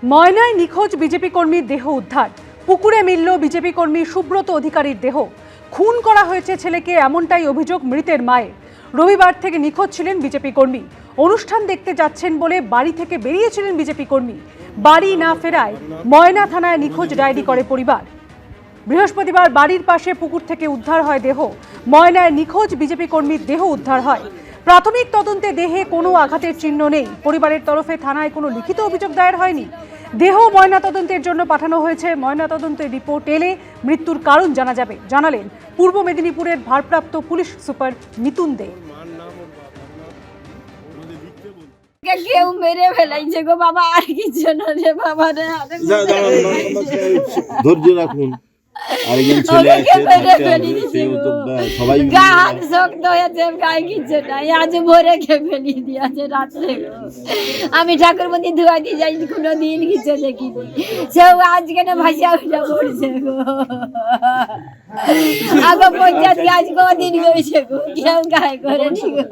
ময়নায় নিখোঁজ বিজেপি কর্মীর দেহ উদ্ধার। পুকুরে মিলল বিজেপি কর্মী সুব্রত অধিকারীর দেহ। খুন করা হয়েছে ছেলেকে, এমনটাই অভিযোগ মৃতের মায়ের। রবিবার থেকে নিখোঁজ ছিলেন বিজেপি কর্মী। অনুষ্ঠান দেখতে যাচ্ছেন বলে বাড়ি থেকে বেরিয়েছিলেন বিজেপি কর্মী। বাড়ি না ফেরায় ময়না থানায় নিখোঁজ ডায়েরি করে পরিবার। বৃহস্পতিবার বাড়ির পাশে পুকুর থেকে উদ্ধার হয় দেহ। ময়নায় নিখোঁজ বিজেপি কর্মীর দেহ উদ্ধার হয়। প্রাথমিক তদন্তে দেহে কোনো আঘাতের চিহ্ন নেই। পরিবারের তরফে থানায় কোনো লিখিত অভিযোগ দায়ের হয়নি। দেহ ময়নাতদন্তের জন্য পাঠানো হয়েছে। ময়নাতদন্তের রিপোর্ট এলে মৃত্যুর কারণ জানা যাবে, জানালেন পূর্ব মেদিনীপুরের ভারপ্রাপ্ত পুলিশ সুপার মিতুন দে। কেউ মেরে ফেলাইছে গো বাবা, আর কিছু না রে বাবা রে। ধৈর্য রাখুন, আরেকজন ছেলে আছে, সবাই গান শক্ত হয়েছে, গায়ে কিছু নাই। আজ ভোরে খেয়ে ফেলি দিয়েছে রাত্রে। আমি ঠাকুরমন্দির ধোয়া দিয়ে যাই, কোনো দিন কিছু দেখিনি। সেও আজকে না ভাসিয়া উঠা পড়ছে গো। আগে পঞ্চায়েত আজ কদিন গেছে গো, কেউ গায়ে করেনি গো।